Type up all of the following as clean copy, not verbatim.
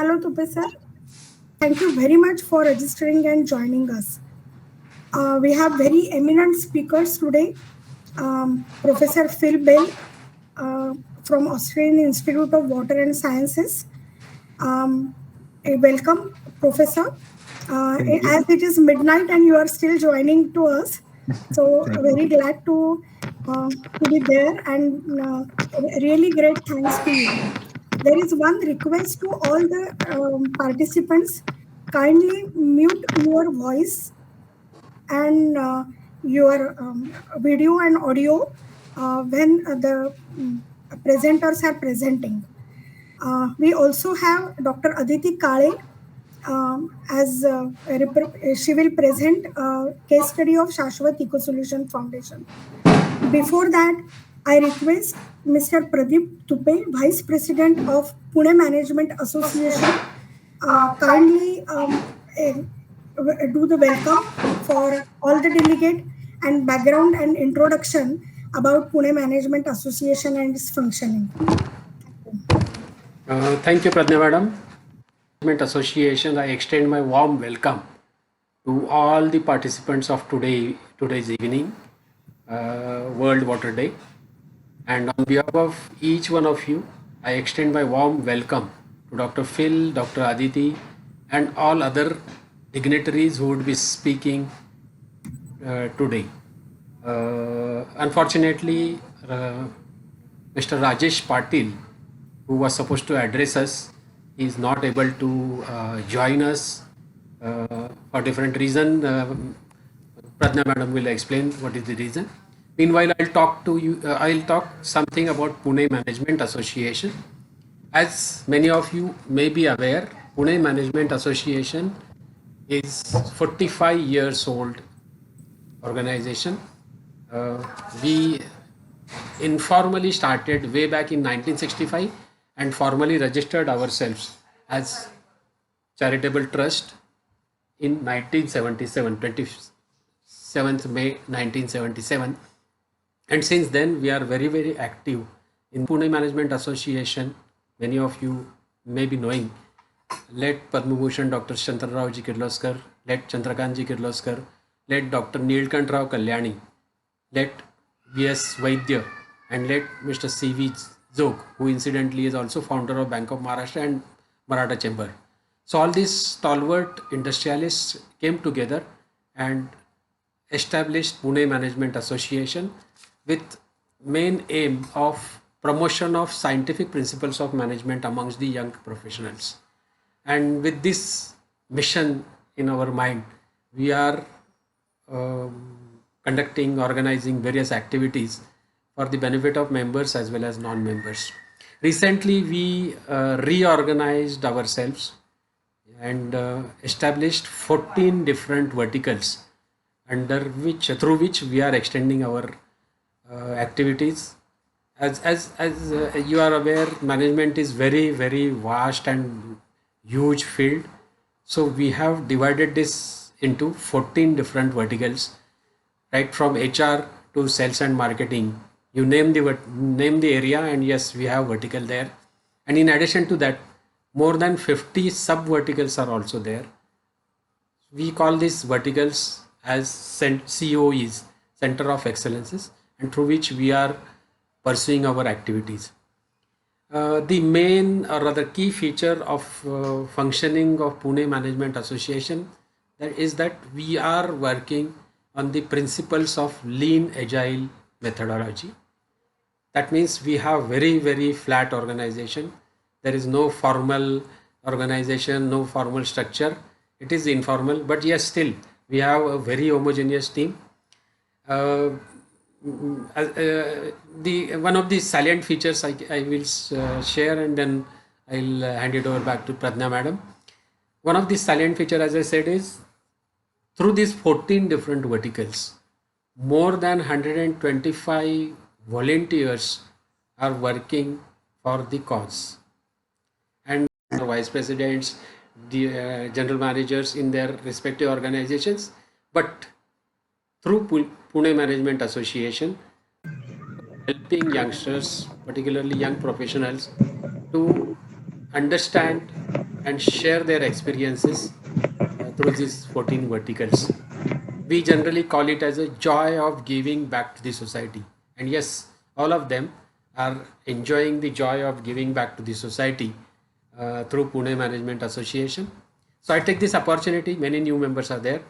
Hello, Tupe sir. Thank you very much for registering and joining us. We have very eminent speakers today. Professor Phil Bell from Australian Institute of Water and Sciences. Welcome, Professor. As it is midnight and you are still joining to us, so very glad to be there and really great thanks to you. There is one request to all the participants: kindly mute your voice and your video and audio when the presenters are presenting. We also have Dr. Aditi Kale she will present a case study of Shashwat Eco Solution Foundation. Before that, I request Mr. Pradeep Tupe, Vice President of Pune Management Association, kindly do the welcome for all the delegate and background and introduction about Pune Management Association and its functioning. Thank you, Pradnya Madam. Management Association, I extend my warm welcome to all the participants of today's evening, World Water Day. And on behalf of each one of you, I extend my warm welcome to Dr. Phil, Dr. Aditi, and all other dignitaries who would be speaking today. Unfortunately, Mr. Rajesh Patil, who was supposed to address us, is not able to join us for different reason. Pradnya Madam will explain what is the reason. Meanwhile, I'll talk something about Pune Management Association. As many of you may be aware, Pune Management Association is 45 years old organization. We informally started way back in 1965 and formally registered ourselves as charitable trust in 1977, 27th May 1977. And since then, we are very, very active in Pune Management Association. Many of you may be knowing, led Padma Bhushan Dr. Chandrarao Ji Kirloskar, led Chandrakant Ji Kirloskar, led Dr. Neelkant Rao Kalyani, led V.S. Vaidya, and led Mr. C.V. Zog, who incidentally is also founder of Bank of Maharashtra and Maratha Chamber. So all these stalwart industrialists came together and established Pune Management Association with main aim of promotion of scientific principles of management amongst the young professionals. And with this mission in our mind, we are organizing various activities for the benefit of members as well as non-members. Recently, we reorganized ourselves and established 14 different verticals through which we are extending our activities. As you are aware, management is very, very vast and huge field. So we have divided this into 14 different verticals, right from HR to sales and marketing. You name the area, and yes, we have vertical there. And in addition to that, more than 50 sub verticals are also there. We call these verticals as COEs, Center of Excellences, and through which we are pursuing our activities. The main or rather key feature of functioning of Pune Management Association is that we are working on the principles of lean agile methodology. That means we have very, very flat organization. There is no formal organization, no formal structure. It is informal, but yes, still we have a very homogeneous team. One of the salient features I will share, and then I'll hand it over back to Pradnya Madam. One of the salient feature, as I said, is through these 14 different verticals, more than 125 volunteers are working for the cause. And vice presidents, the general managers in their respective organizations, but through Pune Management Association, helping youngsters, particularly young professionals, to understand and share their experiences through these 14 verticals. We generally call it as a joy of giving back to the society. And yes, all of them are enjoying the joy of giving back to the society through Pune Management Association. So I take this opportunity, many new members are there.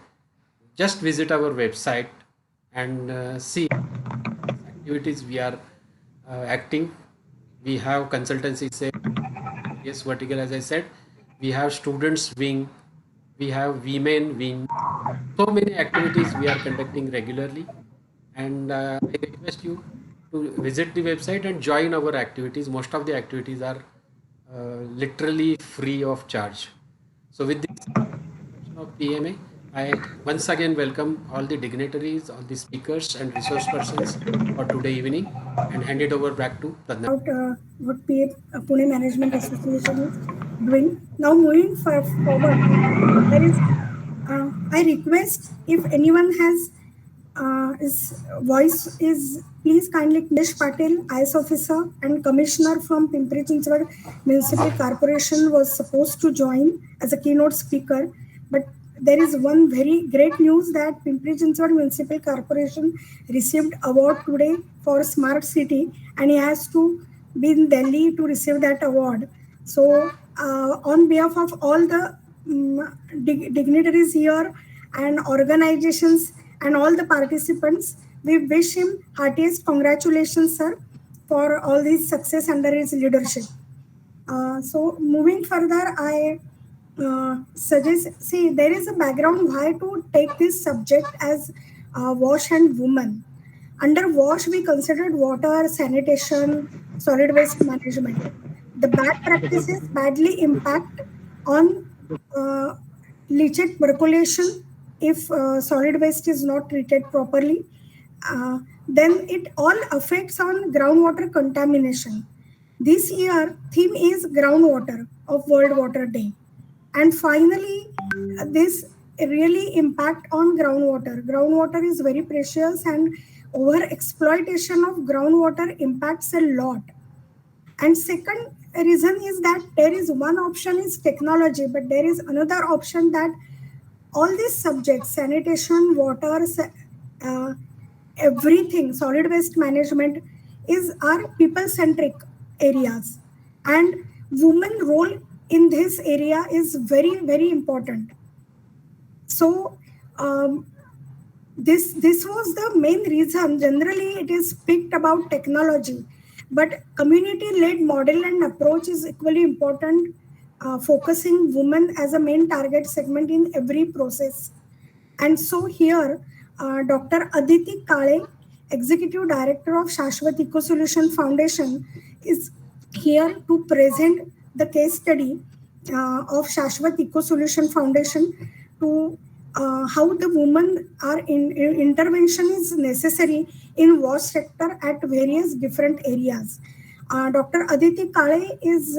Just visit our website and see activities we are acting. We have consultancy say yes vertical, as I said. We have students wing, we have women wing. So many activities we are conducting regularly, and I request you to visit the website and join our activities. Most of the activities are literally free of charge. So with this introduction of PMA, I once again welcome all the dignitaries, all the speakers and resource persons for today evening, and hand it over back to Pradna. About what Pune Management Association is doing. Now moving forward, there is I request if anyone has his voice is please kindly Nish Patil, IS officer and commissioner from Pimpri Chinchwad Municipal Corporation was supposed to join as a keynote speaker, but there is one very great news that Pimpri Chinchwad Municipal Corporation received award today for smart city, and he has to be in Delhi to receive that award. So on behalf of all the dignitaries here and organizations and all the participants, we wish him heartiest congratulations, sir, for all this success under his leadership. So moving further, I suggest, see, there is a background why to take this subject as wash and woman. Under wash, we considered water, sanitation, solid waste management. The bad practices badly impact on leachate percolation if solid waste is not treated properly. Then it all affects on groundwater contamination. This year, theme is groundwater of World Water Day. And finally, this really impact on groundwater. Groundwater is very precious, and over exploitation of groundwater impacts a lot. And second reason is that there is one option is technology, but there is another option that all these subjects, sanitation, water, everything, solid waste management are people-centric areas. And women role in this area is very, very important. So this was the main reason. Generally, it is picked about technology, but community-led model and approach is equally important, focusing women as a main target segment in every process. And so here, Dr. Aditi Kale, Executive Director of Shashwat Eco Solution Foundation, is here to present the case study of Shashwat Eco Solution Foundation to how the women are intervention is necessary in wash sector at various different areas. Dr. Aditi Kale is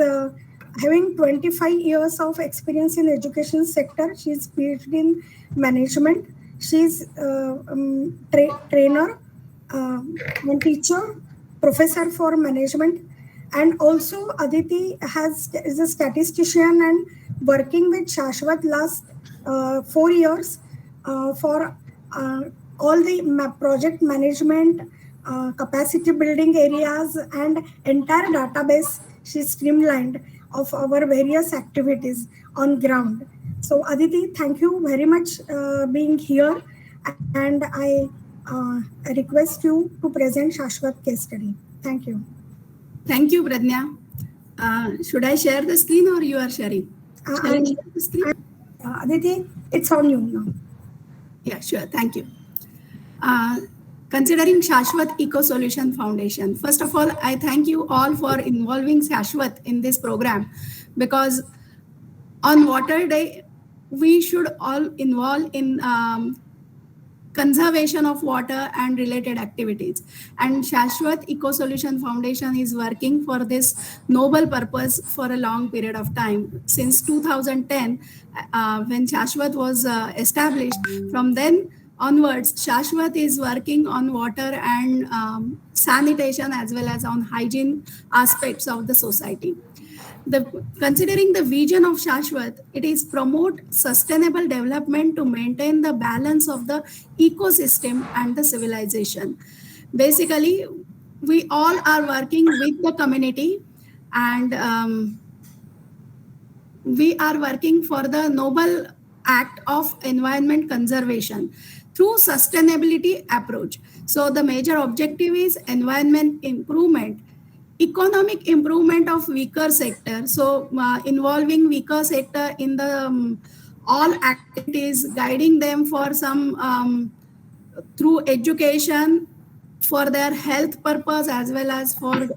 having 25 years of experience in education sector. She's PhD in management. She's trainer and teacher, professor for management. And also Aditi is a statistician and working with Shashwat last 4 years for all the project management, capacity building areas, and entire database she streamlined of our various activities on ground. So Aditi, thank you very much being here, and I request you to present Shashwat case study. Thank you. Thank you, Pradnya. Should I share the screen or you are sharing? Shall I share the screen? Aditi, it's on you now. Yeah, sure. Thank you. Considering Shashwat Eco Solution Foundation, first of all, I thank you all for involving Shashwat in this program, because on Water Day, we should all involve in conservation of water and related activities. And Shashwat Eco Solution Foundation is working for this noble purpose for a long period of time. Since 2010, when Shashwat was established, from then onwards, Shashwat is working on water and sanitation as well as on hygiene aspects of the society. Considering the vision of Shashwat, it is promote sustainable development to maintain the balance of the ecosystem and the civilization. Basically, we all are working with the community, and we are working for the noble act of environment conservation through sustainability approach. So the major objective is environment improvement, economic improvement of weaker sector. So involving weaker sector in the all activities, guiding them for some through education for their health purpose as well as for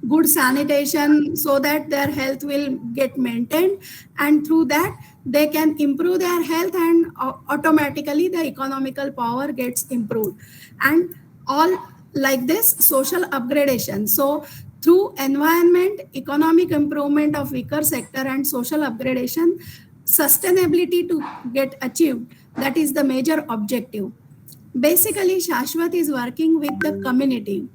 good sanitation, so that their health will get maintained, and through that they can improve their health, and automatically the economical power gets improved, and all like this social upgradation. So through environment, economic improvement of weaker sector, and social upgradation, sustainability to get achieved, that is the major objective. Basically, Shashwat is working with the community,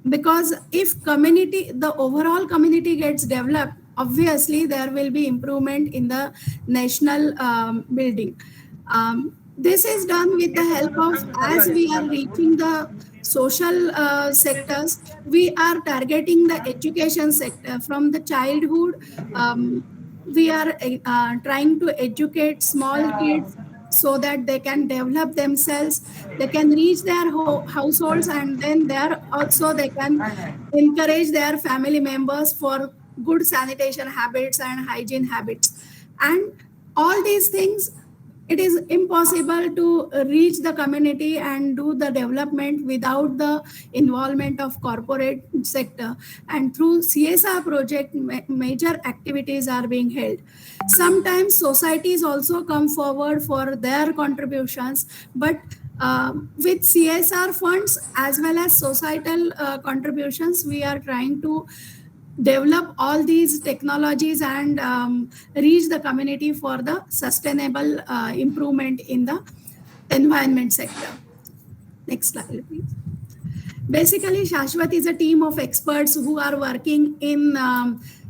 because if community, the overall community gets developed, obviously there will be improvement in the national building. This is done with the help of, as we are reaching the social sectors, we are targeting the education sector from the childhood. We are trying to educate small kids so that they can develop themselves, they can reach their households, and then there also they can encourage their family members for good sanitation habits and hygiene habits. And all these things, it is impossible to reach the community and do the development without the involvement of corporate sector. And through CSR project, major activities are being held. Sometimes societies also come forward for their contributions, but with CSR funds as well as societal contributions, we are trying to develop all these technologies and reach the community for the sustainable improvement in the environment sector. Next slide, please. Basically, Shashwat is a team of experts who are working in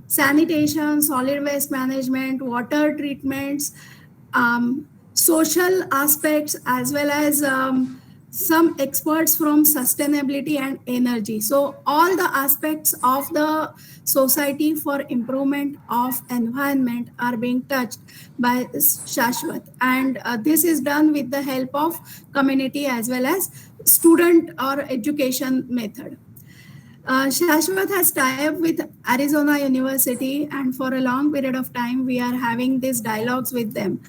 sanitation, solid waste management, water treatments, social aspects, as well as some experts from sustainability and energy. So all the aspects of the society for improvement of environment are being touched by Shashwat, and this is done with the help of community as well as student or education method. Shashwat has tied up with Arizona University, and for a long period of time we are having these dialogues with them.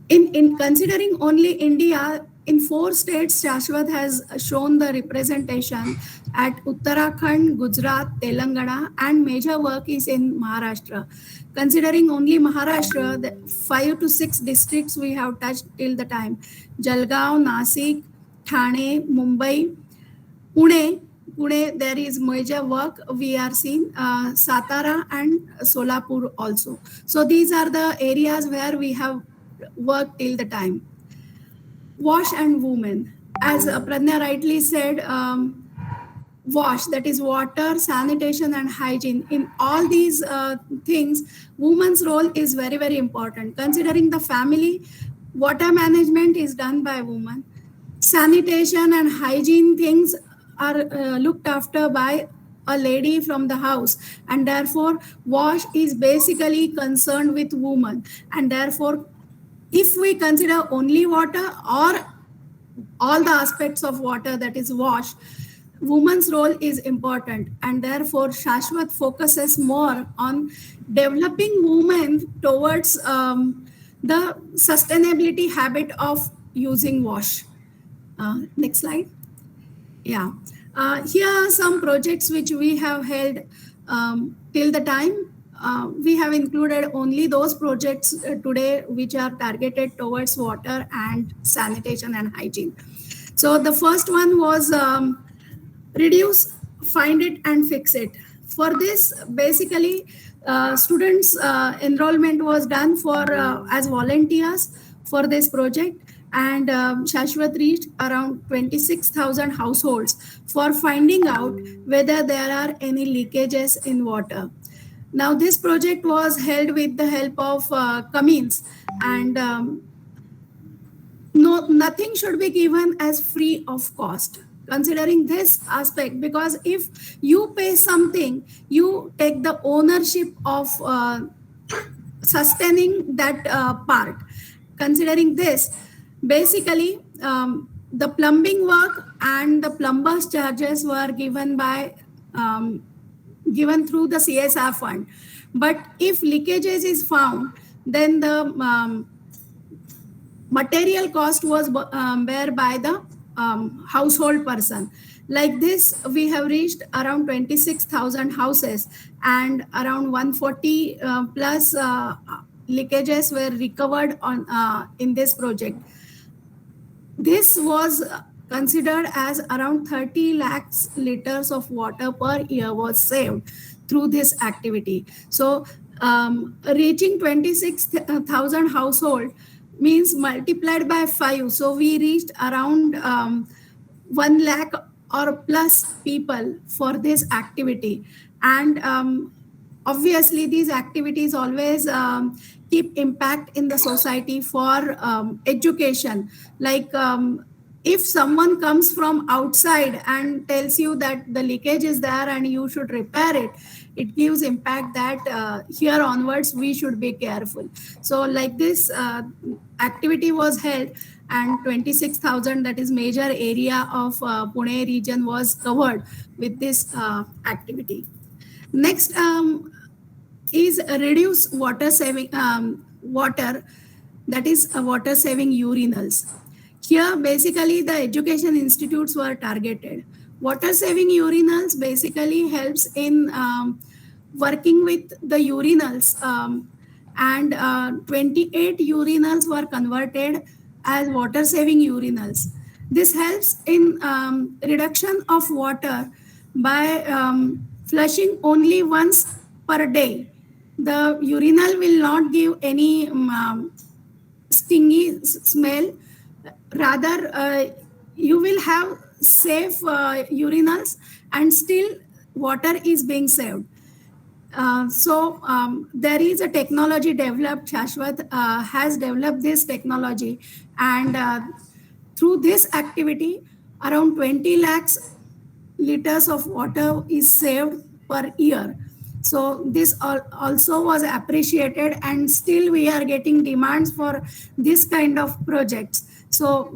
In considering only India, in 4 states, Shashwat has shown the representation at Uttarakhand, Gujarat, Telangana, and major work is in Maharashtra. Considering only Maharashtra, the 5 to 6 districts we have touched till the time: Jalgaon, Nasik, Thane, Mumbai, Pune. Pune, there is major work we are seeing, Satara and Solapur also. So these are the areas where we have worked till the time. Wash and women. As Pradnya rightly said, wash, that is water, sanitation, and hygiene. In all these things, women's role is very, very important. Considering the family, water management is done by women. Sanitation and hygiene things are looked after by a lady from the house, and therefore wash is basically concerned with women. And therefore, if we consider only water or all the aspects of water, that is wash, women's role is important, and therefore Shashwat focuses more on developing women towards the sustainability habit of using wash. Next slide. Yeah. Here are some projects which we have held till the time. We have included only those projects today which are targeted towards water and sanitation and hygiene. So the first one was reduce, find it, and fix it. For this, basically, students' enrollment was done for as volunteers for this project, and Shashwat reached around 26,000 households for finding out whether there are any leakages in water. Now, this project was held with the help of Cummins, and nothing should be given as free of cost. Considering this aspect, because if you pay something, you take the ownership of sustaining that part. Considering this, basically, the plumbing work and the plumber's charges were given through the CSR fund. But if leakages is found, then the material cost was bear by the household person. Like this, we have reached around 26,000 houses, and around 140 plus leakages were recovered on in this project. This was considered as around 30 lakhs liters of water per year was saved through this activity. So reaching 26,000 household means multiplied by 5. So we reached around 1 lakh or plus people for this activity. And obviously these activities always keep impact in the society for education. Like if someone comes from outside and tells you that the leakage is there and you should repair it, it gives impact that here onwards we should be careful. So like this activity was held, and 26,000, that is major area of Pune region, was covered with this activity. Next is reduce water saving water, that is water saving urinals. Here basically the education institutes were targeted. Water saving urinals basically helps in working with the urinals, and 28 urinals were converted as water saving urinals. This helps in reduction of water by flushing only once per day. The urinal will not give any stingy smell. Rather, you will have safe urinals, and still water is being saved. So there is a technology developed. Shashwat has developed this technology, and through this activity, around 20 lakhs liters of water is saved per year. So this also was appreciated, and still we are getting demands for this kind of projects. So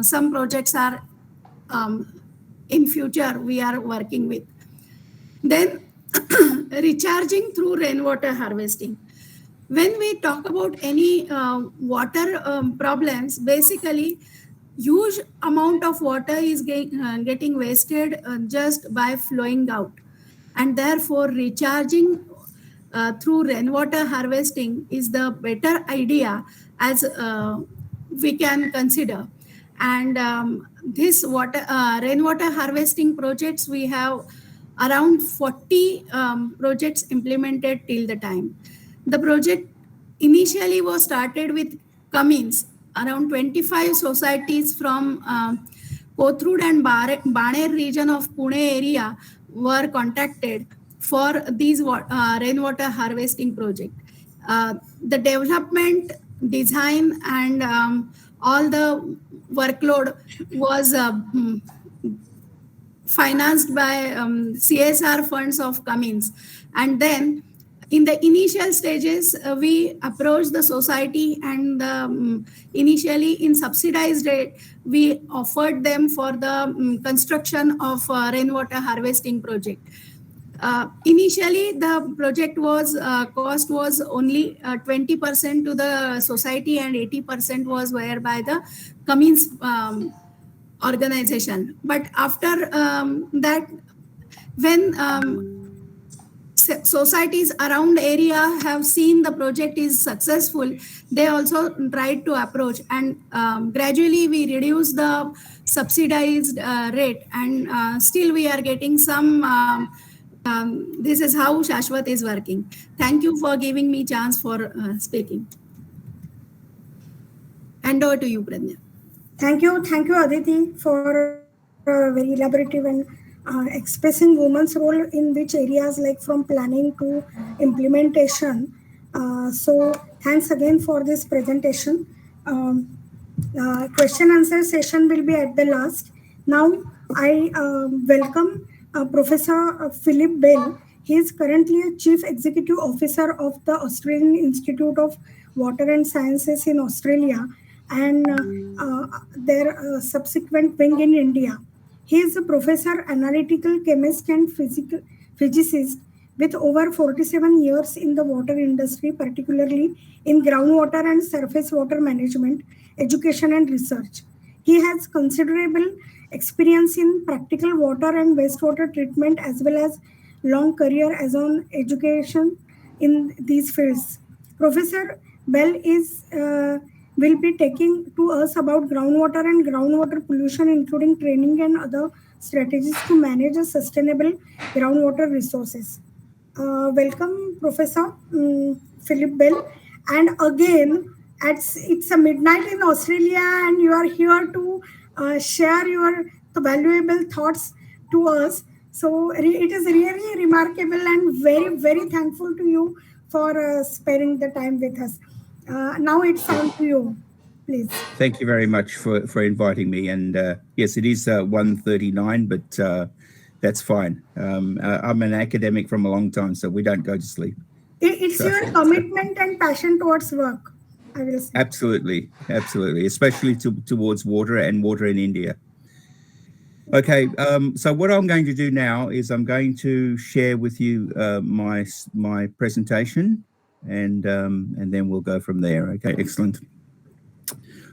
some projects are in future we are working with. Then recharging through rainwater harvesting. When we talk about any water problems, basically huge amount of water is getting wasted just by flowing out, and therefore recharging through rainwater harvesting is the better idea as we can consider. And this rainwater harvesting projects, we have around 40 projects implemented till the time. The project initially was started with Cummins. Around 25 societies from Kothurud and Baner region of Pune area were contacted for these rainwater harvesting project. The development, design, and all the workload was financed by CSR funds of Cummins. And then in the initial stages, we approached the society, and initially in subsidized rate, we offered them for the construction of rainwater harvesting project. Initially, the project was cost was only 20% to the society, and 80% was where by the Cummins organization. But after that, when societies around area have seen the project is successful, they also tried to approach, and gradually we reduce the subsidized rate, and still we are getting some. This is how Shashwat is working. Thank you for giving me chance for speaking. Hand over to you, Pradnya. Thank you, Aditi, for a very elaborative and answer. expressing women's role in which areas, like from planning to implementation. So thanks again for this presentation. Question answer session will be at the last. Now I welcome Professor Philip Bell. He is currently a Chief Executive Officer of the Australian Institute of Water and Sciences in Australia and their subsequent wing in India. He is a professor, analytical chemist, and physicist with over 47 years in the water industry, particularly in groundwater and surface water management, education, and research. He has considerable experience in practical water and wastewater treatment as well as long career as an education in these fields. Professor Bell is will be taking to us about groundwater and groundwater pollution, including training and other strategies to manage a sustainable groundwater resources. Welcome, Professor Philip Bell. And again, it's a midnight in Australia, and you are here to share your valuable thoughts to us. So it is really remarkable and very, very thankful to you for sparing the time with us. Now it's on to you, please. Thank you very much for inviting me. And yes, it is 1:39, but that's fine. I'm an academic from a long time, so we don't go to sleep. It's your commitment and passion towards work, I will say. Absolutely, absolutely, especially towards water and water in India. Okay, so what I'm going to do now is I'm going to share with you my presentation, and then we'll go from there. Okay, excellent.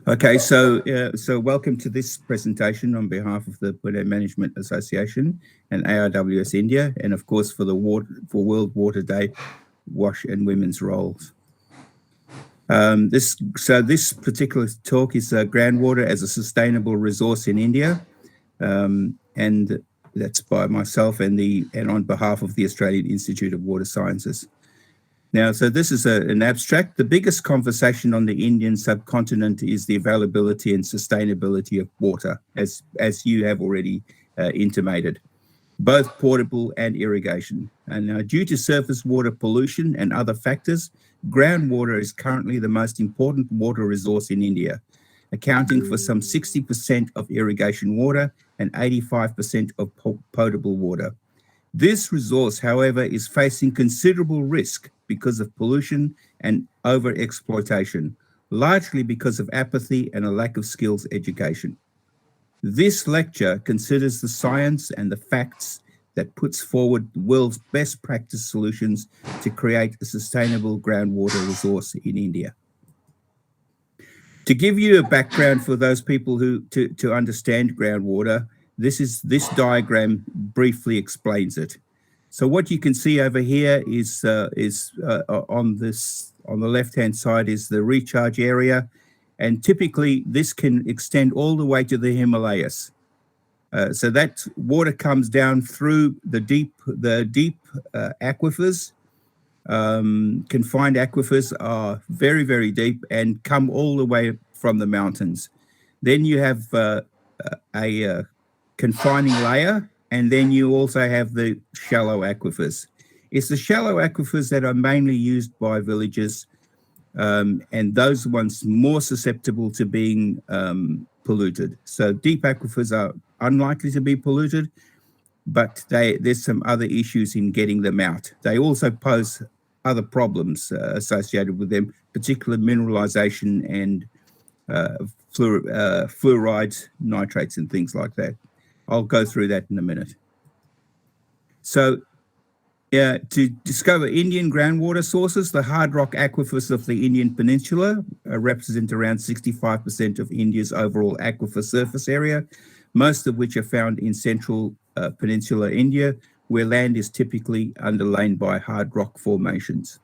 Okay, so welcome to this presentation on behalf of the Pune Management Association and ARWS India, and of course for World Water Day, wash and women's roles. This particular talk is groundwater as a sustainable resource in India, and that's by myself and on behalf of the Australian Institute of Water Sciences. Now, so this is an abstract. The biggest conversation on the Indian subcontinent is the availability and sustainability of water, as you have already intimated, both potable and irrigation. And due to surface water pollution and other factors, groundwater is currently the most important water resource in India, accounting for some 60% of irrigation water and 85% of potable water. This resource, however, is facing considerable risk because of pollution and overexploitation, largely because of apathy and a lack of skills education. This lecture considers the science and the facts that puts forward the world's best practice solutions to create a sustainable groundwater resource in India. To give you a background for those people who to understand groundwater, this diagram briefly explains it. So what you can see over here is on the left-hand side is the recharge area, and typically this can extend all the way to the Himalayas. So that water comes down through the deep aquifers. Confined aquifers are very, very deep and come all the way from the mountains. Then you have a confining layer, and then you also have the shallow aquifers. It's the shallow aquifers that are mainly used by villages, and those ones more susceptible to being polluted. So deep aquifers are unlikely to be polluted, but there's some other issues in getting them out. They also pose other problems associated with them, particularly mineralization and fluorides, nitrates, and things like that. I'll go through that in a minute. So to discover Indian groundwater sources, the hard rock aquifers of the Indian Peninsula represent around 65% of India's overall aquifer surface area, most of which are found in central peninsular India, where land is typically underlain by hard rock formations.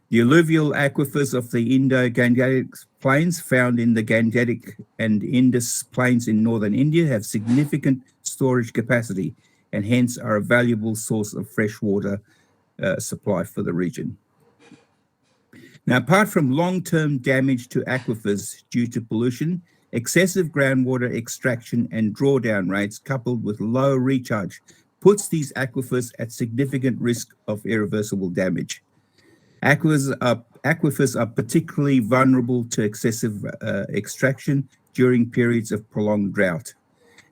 The alluvial aquifers of the Indo-Gangetic plains found in the Gangetic and Indus plains in northern India have significant storage capacity and hence are a valuable source of fresh water supply for the region. Now, apart from long-term damage to aquifers due to pollution, excessive groundwater extraction and drawdown rates coupled with low recharge puts these aquifers at significant risk of irreversible damage. Aquifers are particularly vulnerable to excessive extraction during periods of prolonged drought.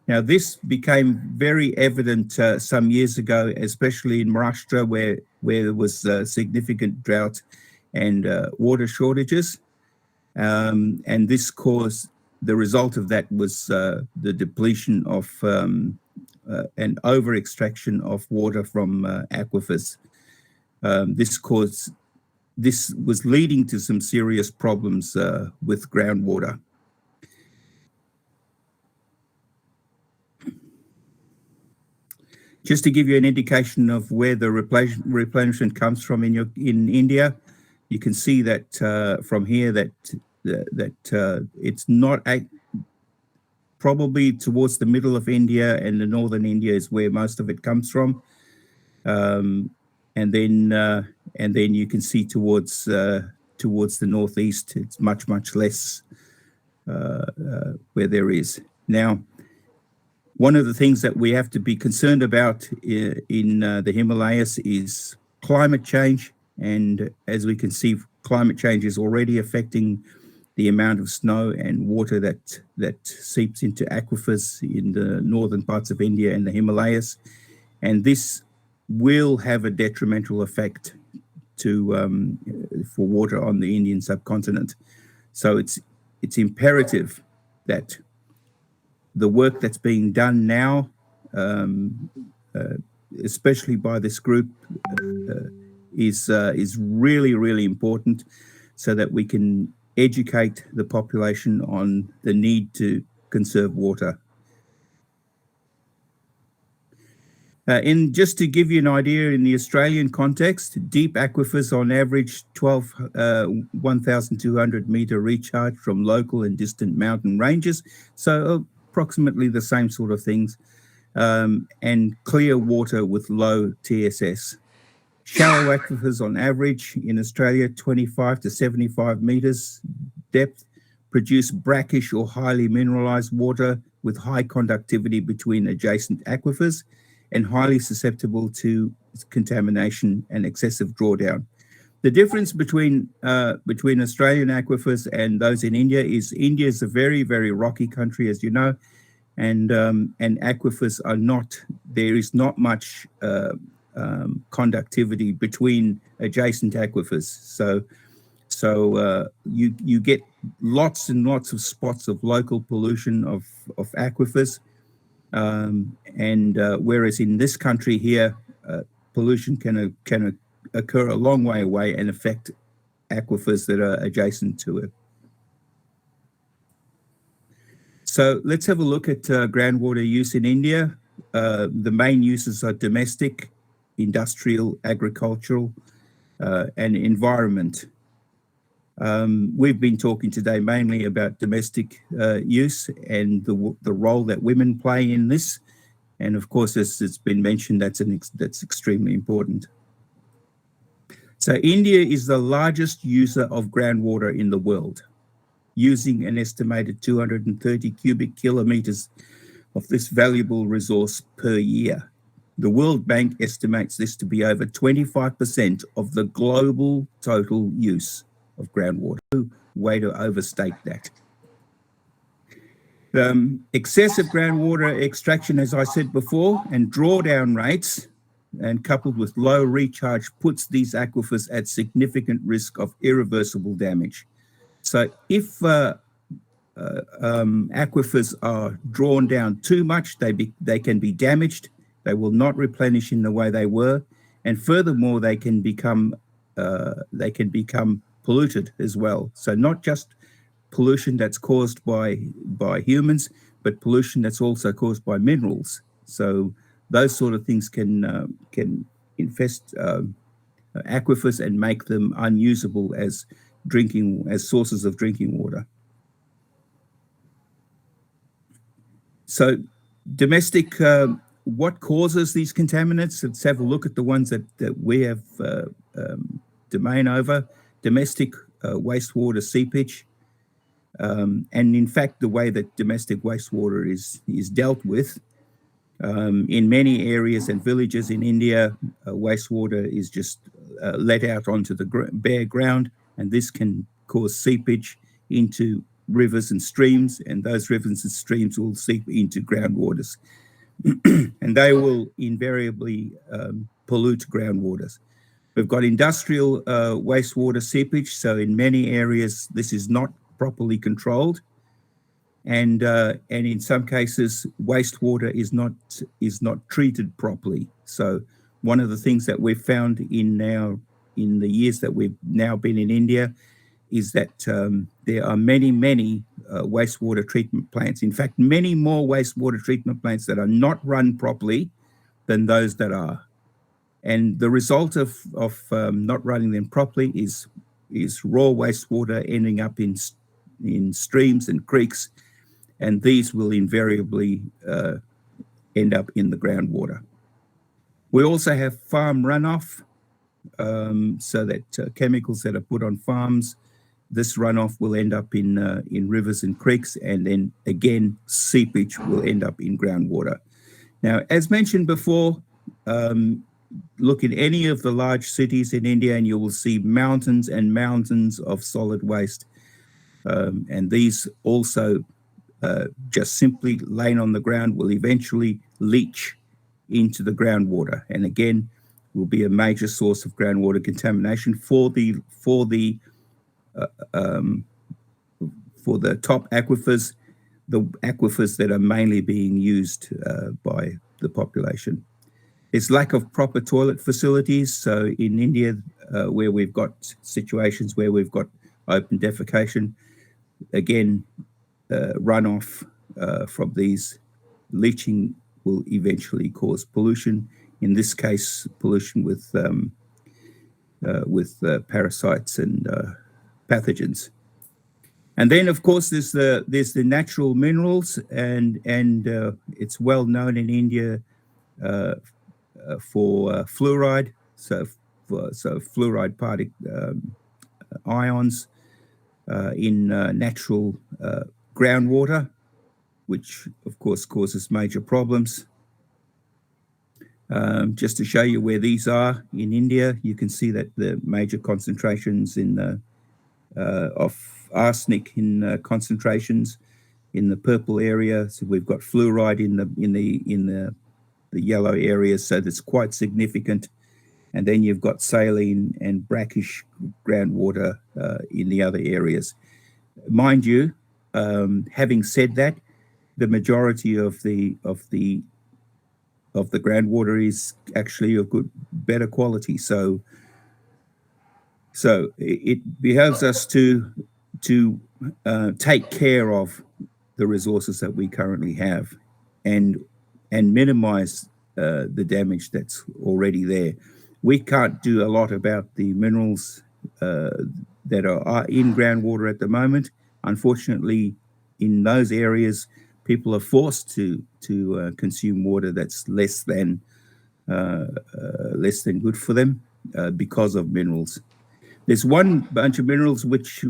Now, this became very evident some years ago, especially in Maharashtra, where there was significant drought and water shortages. And this caused, the result of that was the depletion of and over-extraction of water from aquifers. This was leading to some serious problems with groundwater. Just to give you an indication of where the replenishment comes from in India, you can see that from here that it's not probably towards the middle of India, and the northern India is where most of it comes from, and then you can see towards the northeast, it's much less where there is now. One of the things that we have to be concerned about in the Himalayas is climate change. And as we can see, climate change is already affecting the amount of snow and water that seeps into aquifers in the northern parts of India and the Himalayas. And this will have a detrimental effect for water on the Indian subcontinent. So it's imperative that the work that's being done now, especially by this group, is really important, so that we can educate the population on the need to conserve water. Just to give you an idea, in the Australian context, deep aquifers on average 1,200 metre recharge from local and distant mountain ranges, so approximately the same sort of things, and clear water with low TSS. Shallow aquifers on average in Australia, 25 to 75 metres depth, produce brackish or highly mineralised water with high conductivity between adjacent aquifers and highly susceptible to contamination and excessive drawdown. The difference between Australian aquifers and those in India is a very rocky country, as you know, and aquifers are not, there is not much conductivity between adjacent aquifers. So you get lots and lots of spots of local pollution of aquifers, and whereas in this country here, pollution can occur a long way away and affect aquifers that are adjacent to it. So let's have a look at groundwater use in India. The main uses are domestic, industrial, agricultural, and environment. We've been talking today mainly about domestic use and the role that women play in this. And of course, as it's been mentioned, that's extremely important. So India is the largest user of groundwater in the world, using an estimated 230 cubic kilometers of this valuable resource per year. The World Bank estimates this to be over 25% of the global total use of groundwater. No way to overstate that. Excessive groundwater extraction, as I said before, and drawdown rates, and coupled with low recharge, puts these aquifers at significant risk of irreversible damage. So if aquifers are drawn down too much, they can be damaged. They will not replenish in the way they were, and furthermore, they can become polluted as well. So not just pollution that's caused by humans, but pollution that's also caused by minerals. So those sort of things can infest aquifers and make them unusable as sources of drinking water. So domestic, what causes these contaminants? Let's have a look at the ones that we have domain over. Domestic wastewater seepage, And in fact, the way that domestic wastewater is dealt with in many areas and villages in India, wastewater is just let out onto the bare ground, and this can cause seepage into rivers and streams, and those rivers and streams will seep into groundwaters, and they will invariably pollute groundwaters. We've got industrial wastewater seepage, so in many areas this is not properly controlled, and in some cases wastewater is not treated properly. So one of the things that we've found in the years that we've now been in India is that there are many wastewater treatment plants. In fact, many more wastewater treatment plants that are not run properly than those that are. And the result of not running them properly is raw wastewater ending up in streams and creeks, and these will invariably end up in the groundwater. We also have farm runoff, so that chemicals that are put on farms, this runoff will end up in rivers and creeks, and then again seepage will end up in groundwater. Now, as mentioned before, look at any of the large cities in India and you will see mountains and mountains of solid waste. And these also just simply laying on the ground will eventually leach into the groundwater, and again will be a major source of groundwater contamination for the top aquifers, the aquifers that are mainly being used by the population. There's lack of proper toilet facilities. So in India, where we've got situations where we've got open defecation, again, runoff from these leaching will eventually cause pollution. In this case, pollution with parasites and pathogens. And then, of course, there's the natural minerals, and it's well known in India for fluoride, so fluoride ions in natural groundwater, which of course causes major problems. Just to show you where these are in India, you can see that the major concentrations of arsenic in concentrations in the purple area. So we've got fluoride in the yellow areas, so that's quite significant. And then you've got saline and brackish groundwater in the other areas. Mind you, having said that, the majority of the groundwater is actually of better quality. So it behoves us to take care of the resources that we currently have and minimize the damage that's already there. We can't do a lot about the minerals that are in groundwater at the moment. Unfortunately, in those areas, people are forced to consume water that's less than good for them because of minerals. There's one bunch of minerals which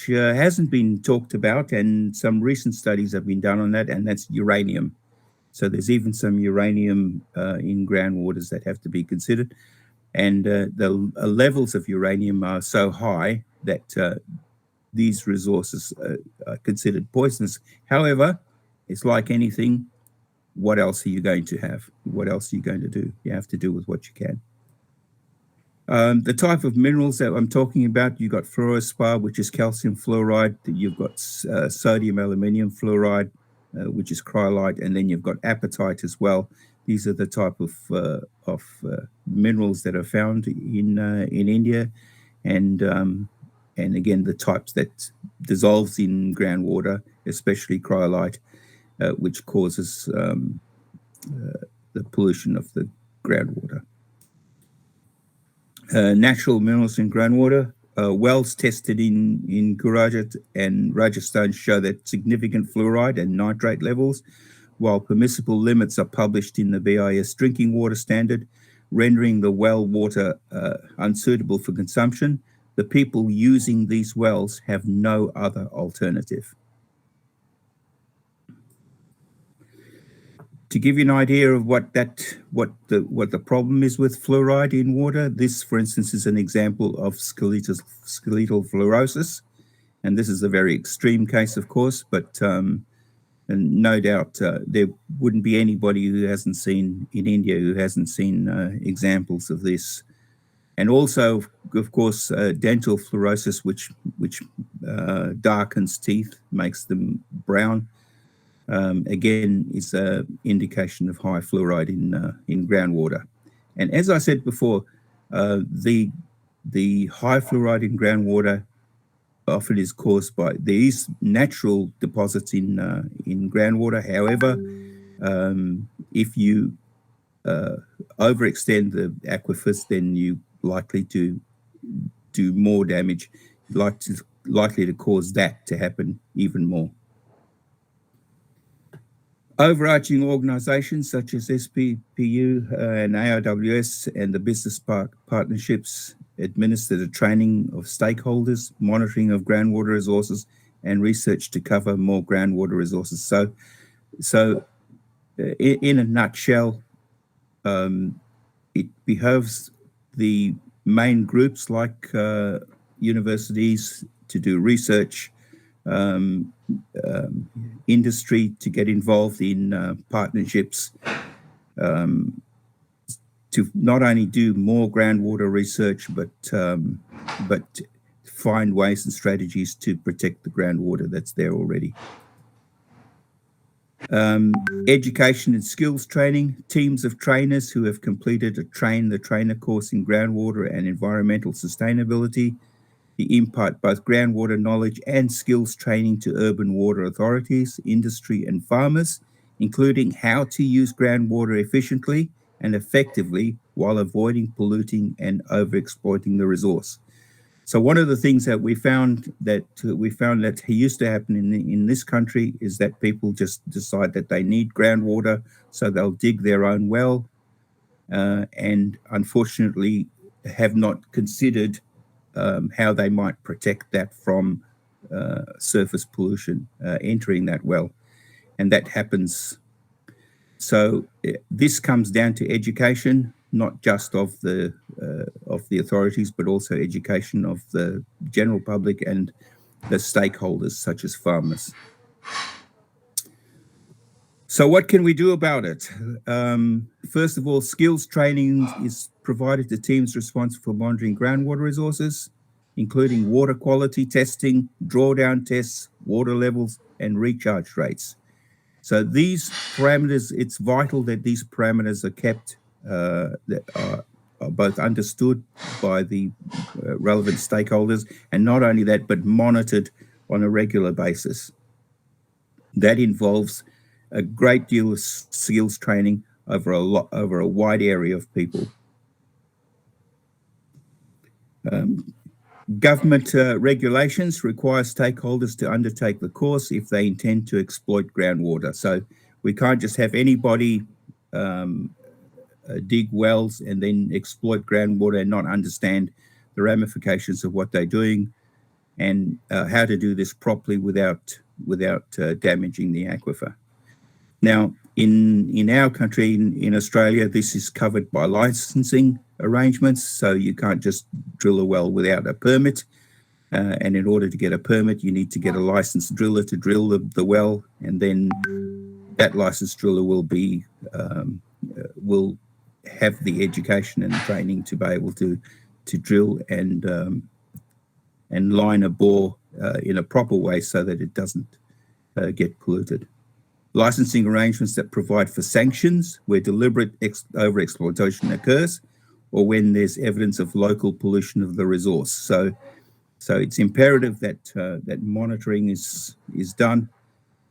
hasn't been talked about, and some recent studies have been done on that, and that's uranium. So there's even some uranium in groundwaters that have to be considered, and the levels of uranium are so high that these resources are considered poisonous. However, it's like anything. What else are you going to have? What else are you going to do? You have to do with what you can. The type of minerals that I'm talking about, you've got fluorspar, which is calcium fluoride. You've got sodium aluminium fluoride, which is cryolite, and then you've got apatite as well. These are the type of minerals that are found in India, and again the types that dissolves in groundwater, especially cryolite, which causes the pollution of the groundwater. Natural minerals in groundwater. Wells tested in Gujarat and Rajasthan show that significant fluoride and nitrate levels, while permissible limits are published in the BIS drinking water standard, rendering the well water unsuitable for consumption. The people using these wells have no other alternative. To give you an idea of what the problem is with fluoride in water, this, for instance, is an example of skeletal fluorosis, and this is a very extreme case, of course, but and no doubt there wouldn't be anybody who hasn't seen in India who hasn't seen examples of this. And also, of course, dental fluorosis, which darkens teeth, makes them brown. Again, is an indication of high fluoride in groundwater. And as I said before, the high fluoride in groundwater often is caused by these natural deposits in groundwater. However, if you overextend the aquifers, then you're likely to do more damage, likely to cause that to happen even more. Overarching organisations such as SPPU and ARWS and the business partnerships administer the training of stakeholders, monitoring of groundwater resources, and research to cover more groundwater resources. So in a nutshell, it behoves the main groups like universities to do research, industry to get involved in partnerships, to not only do more groundwater research, but find ways and strategies to protect the groundwater that's there already. Education and skills training, teams of trainers who have completed a train the trainer course in groundwater and environmental sustainability. They impart both groundwater knowledge and skills training to urban water authorities, industry and farmers, including how to use groundwater efficiently and effectively while avoiding polluting and overexploiting the resource. So one of the things that we found that used to happen in this country is that people just decide that they need groundwater, so they'll dig their own well, and unfortunately have not considered how they might protect that from surface pollution entering that well, and that happens. So this comes down to education, not just of the authorities, but also education of the general public and the stakeholders, such as farmers. So what can we do about it? First of all, skills training is provided to teams responsible for monitoring groundwater resources, including water quality testing, drawdown tests, water levels, and recharge rates. So these parameters, it's vital that these parameters are kept, that are both understood by the relevant stakeholders, and not only that, but monitored on a regular basis. That involves a great deal of skills training over a wide area of people. Government regulations require stakeholders to undertake the course if they intend to exploit groundwater. So we can't just have anybody dig wells and then exploit groundwater and not understand the ramifications of what they're doing and how to do this properly without damaging the aquifer. Now, in our country, in Australia, this is covered by licensing arrangements, so you can't just drill a well without a permit. And in order to get a permit, you need to get a licensed driller to drill the well, and then that licensed driller will have the education and training to be able to drill and line a bore in a proper way so that it doesn't get polluted. Licensing arrangements that provide for sanctions where deliberate overexploitation occurs, or when there's evidence of local pollution of the resource. So it's imperative that that monitoring is done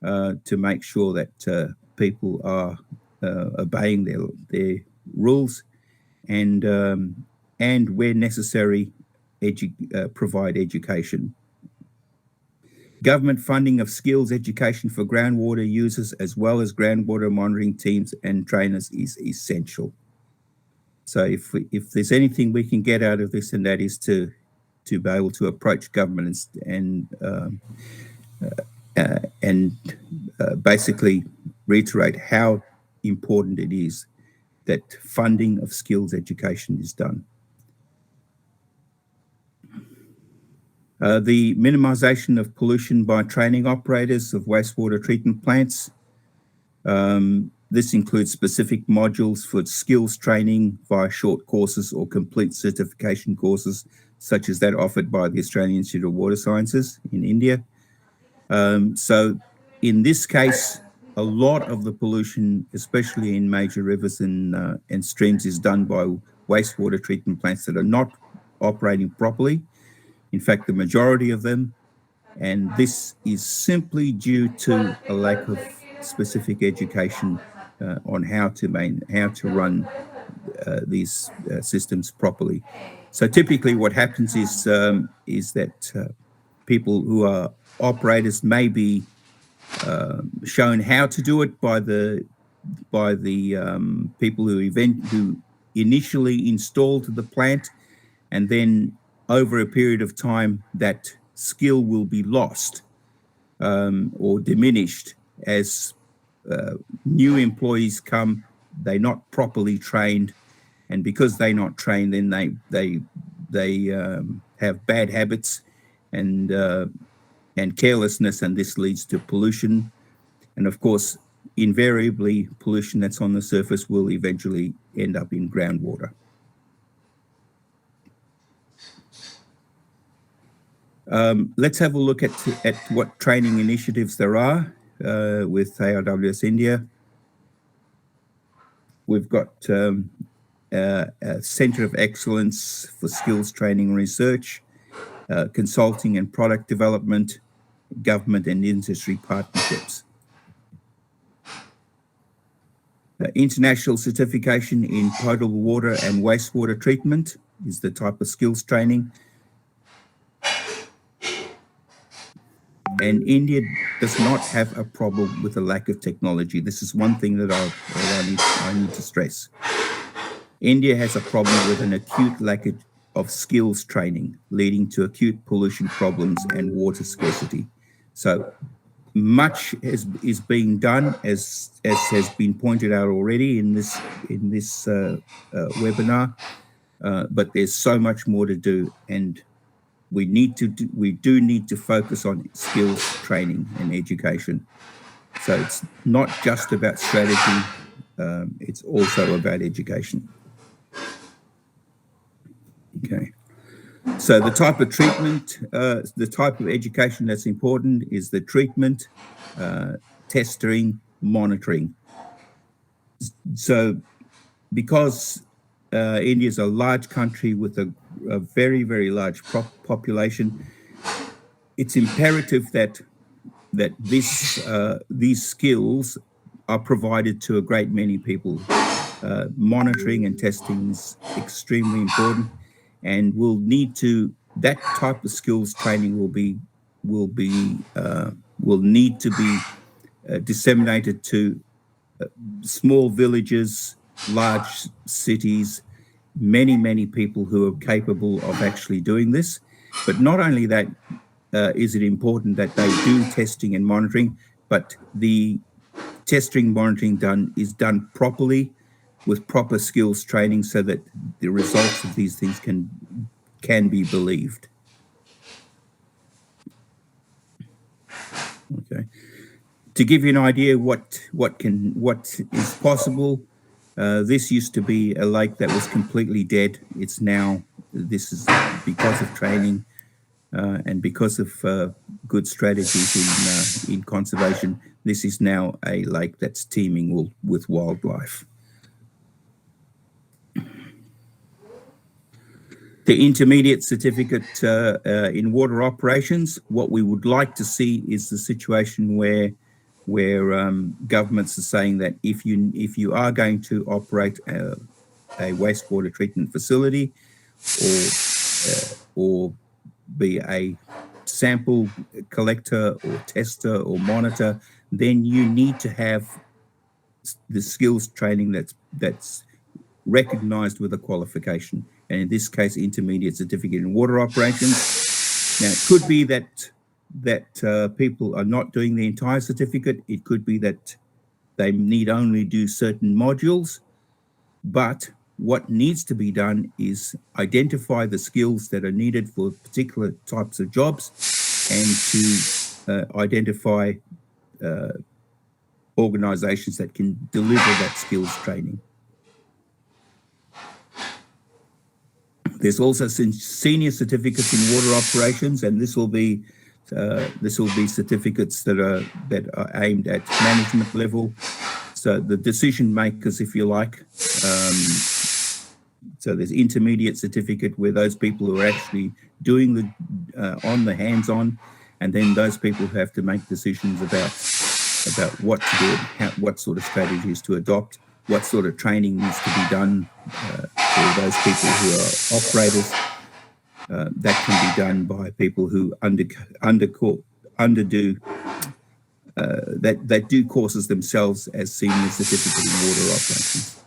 to make sure that people are obeying their rules, and where necessary, provide education. Government funding of skills education for groundwater users, as well as groundwater monitoring teams and trainers, is essential. So if there's anything we can get out of this, and that is to be able to approach government and basically reiterate how important it is that funding of skills education is done. The minimisation of pollution by training operators of wastewater treatment plants. This includes specific modules for skills training via short courses or complete certification courses, such as that offered by the Australian Institute of Water Sciences in India. So in this case, a lot of the pollution, especially in major rivers and streams, is done by wastewater treatment plants that are not operating properly. In fact, the majority of them, and this is simply due to a lack of specific education on how to run these systems properly. So typically, what happens is that people who are operators may be shown how to do it by the people who initially installed the plant, and then over a period of time, that skill will be lost or diminished as new employees come. They're not properly trained, and because they're not trained, then they have bad habits and carelessness, and this leads to pollution. And of course, invariably, pollution that's on the surface will eventually end up in groundwater. Let's have a look at what training initiatives there are with ARWS India. We've got a Centre of Excellence for Skills Training and Research, consulting and product development, government and industry partnerships. International certification in potable water and wastewater treatment is the type of skills training. And India does not have a problem with a lack of technology. This is one thing that I need to stress. India has a problem with an acute lack of skills training, leading to acute pollution problems and water scarcity. So much is being done, as has been pointed out already in this webinar, but there's so much more to do, and we do need to focus on skills training and education. So it's not just about strategy, it's also about education. Okay. So the type of treatment, the type of education that's important is the treatment, testing, monitoring. So because India is a large country with a very, very large population, it's imperative that these skills are provided to a great many people. Monitoring and testing is extremely important, and that type of skills training will need to be disseminated to small villages, large cities, many people who are capable of actually doing this. But not only that is it important that they do testing and monitoring, but the testing monitoring is done properly with proper skills training, so that the results of these things can be believed. Okay. To give you an idea what is possible, this used to be a lake that was completely dead. This is because of training and because of good strategies in conservation. This is now a lake that's teeming with wildlife. The intermediate certificate in water operations, what we would like to see is the situation where governments are saying that if you are going to operate a wastewater treatment facility or be a sample collector or tester or monitor, then you need to have the skills training that's recognized with a qualification, and in this case, intermediate certificate in water operations. Now, it could be that people are not doing the entire certificate. It could be that they need only do certain modules, but what needs to be done is identify the skills that are needed for particular types of jobs and to identify organizations that can deliver that skills training. There's also senior certificates in water operations, and this will be certificates that are aimed at management level. So the decision makers, if you like. So there's intermediate certificate where those people who are actually doing the on the hands-on, and then those people who have to make decisions about what to do, what sort of strategies to adopt, what sort of training needs to be done for those people who are operators. That can be done by people who that do courses themselves as senior certificate in water operations.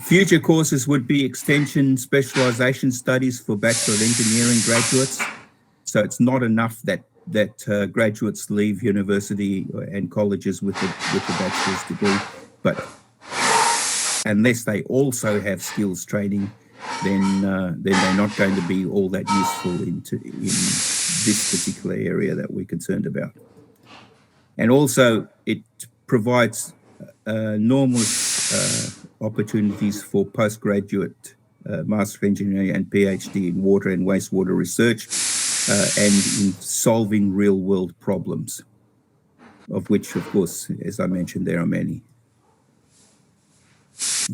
Future courses would be extension specialization studies for Bachelor of Engineering graduates. So it's not enough that graduates leave university and colleges with the bachelor's degree, but unless they also have skills training, then they're not going to be all that useful in this particular area that we're concerned about. And also, it provides enormous opportunities for postgraduate Master of Engineering and PhD in water and wastewater research and in solving real-world problems, of which, of course, as I mentioned, there are many.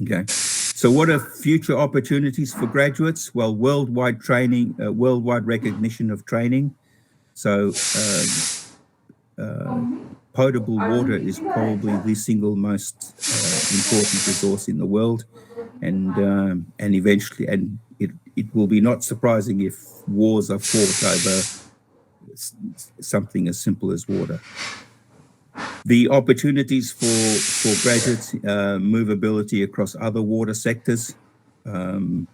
Okay. So what are future opportunities for graduates? Well, worldwide training, worldwide recognition of training. So potable water is probably the single most important resource in the world, and eventually, and it will be not surprising if wars are fought over something as simple as water. The opportunities for graduates, movability across other water sectors, and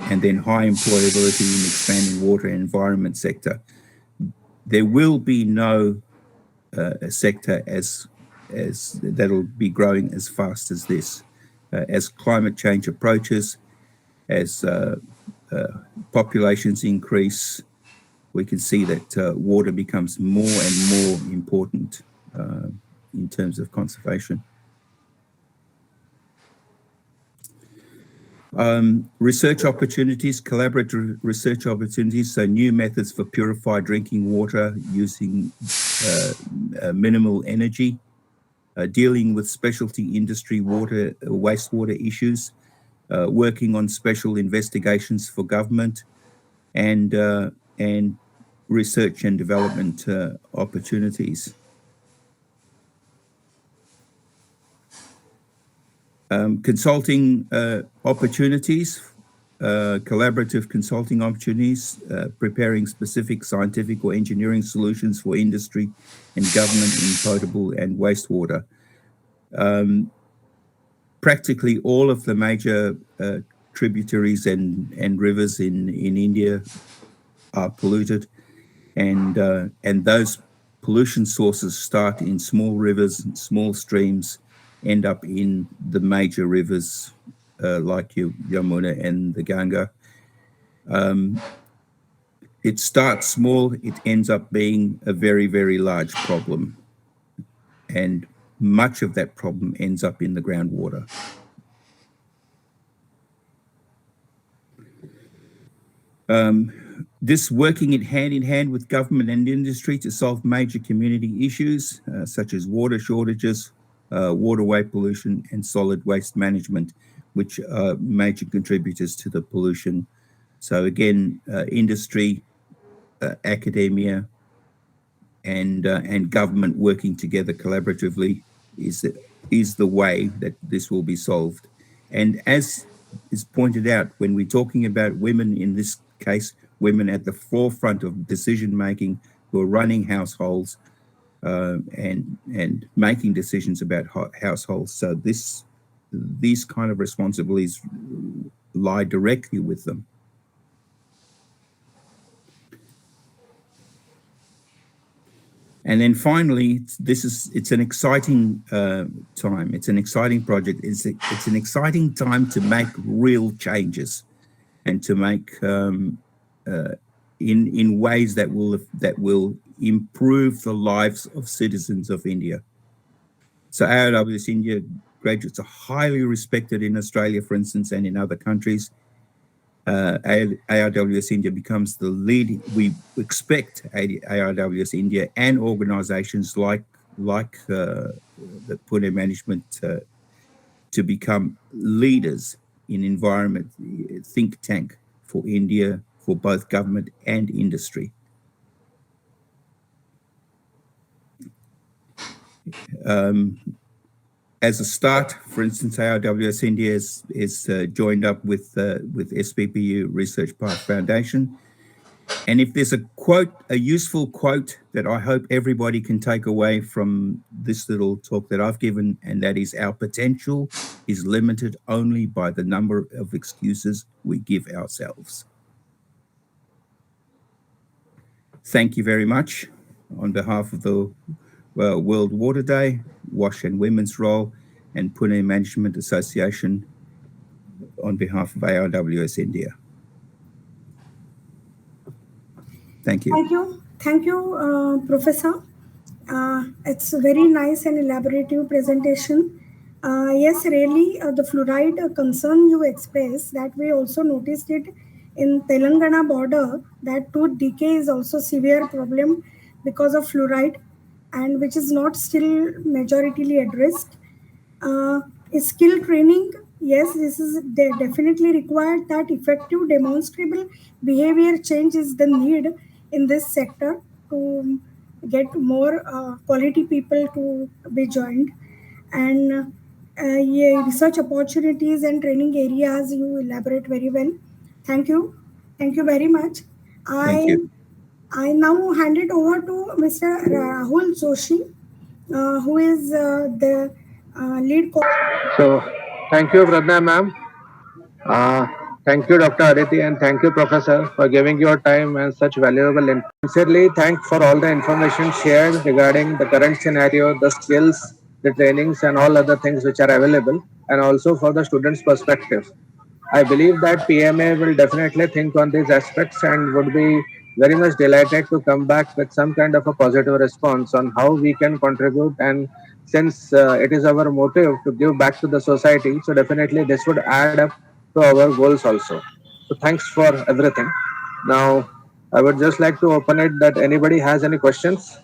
then high employability in expanding water and environment sector. There will be no sector as that'll be growing as fast as this. As climate change approaches, as populations increase, we can see that water becomes more and more important in terms of conservation. Research opportunities, collaborative research opportunities, so new methods for purified drinking water using minimal energy, dealing with specialty industry water, wastewater issues, working on special investigations for government, and research and development opportunities. Consulting opportunities, collaborative consulting opportunities, preparing specific scientific or engineering solutions for industry and government in potable and wastewater. Practically all of the major tributaries and rivers in India are polluted, and those pollution sources start in small rivers and small streams, end up in the major rivers like Yamuna and the Ganga. It starts small, it ends up being a very, very large problem. And much of that problem ends up in the groundwater. This working hand in hand with government and industry to solve major community issues such as water shortages, waterway pollution, and solid waste management, which are major contributors to the pollution. So again, industry, academia, and government working together collaboratively is the way that this will be solved. And as is pointed out, when we're talking about women, in this case, women at the forefront of decision making, who are running households and making decisions about households. So these kind of responsibilities lie directly with them. And then finally, it's an exciting time. It's an exciting project. It's an exciting time to make real changes and to make in ways that will improve the lives of citizens of India. So ARWS India graduates are highly respected in Australia, for instance, and in other countries. ARWS India becomes the lead. We expect ARWS India and organisations like the Pune management to become leaders in environment think tank for India, for both government and industry. As a start, for instance, ARWS India is joined up with SPPU Research Path Foundation. And if there's a useful quote that I hope everybody can take away from this little talk that I've given, and that is, our potential is limited only by the number of excuses we give ourselves. Thank you very much on behalf of the World Water Day, Wash and Women's Role, and Pune Management Association on behalf of ARWS India. Thank you. Thank you, Professor. It's a very nice and elaborative presentation. Yes, really, the fluoride concern you expressed, that we also noticed it in Telangana border, that tooth decay is also severe problem because of fluoride, and which is not still majoritarily addressed. Skill training, yes, this is definitely required. That effective demonstrable behavior change is the need in this sector to get more quality people to be joined. And yeah, research opportunities and training areas, you elaborate very well. Thank you very much. Thank you. I now hand it over to Mr. Rahul Joshi, who is the lead. So, thank you, Pradna ma'am. Thank you, Dr. Aditi, and thank you, Professor, for giving your time and such valuable input. Sincerely, thank for all the information shared regarding the current scenario, the skills, the trainings, and all other things which are available, and also for the students' perspective. I believe that PMA will definitely think on these aspects and would be very much delighted to come back with some kind of a positive response on how we can contribute. And since it is our motive to give back to the society, so definitely this would add up to our goals also. So thanks for everything. Now, I would just like to open it that anybody has any questions.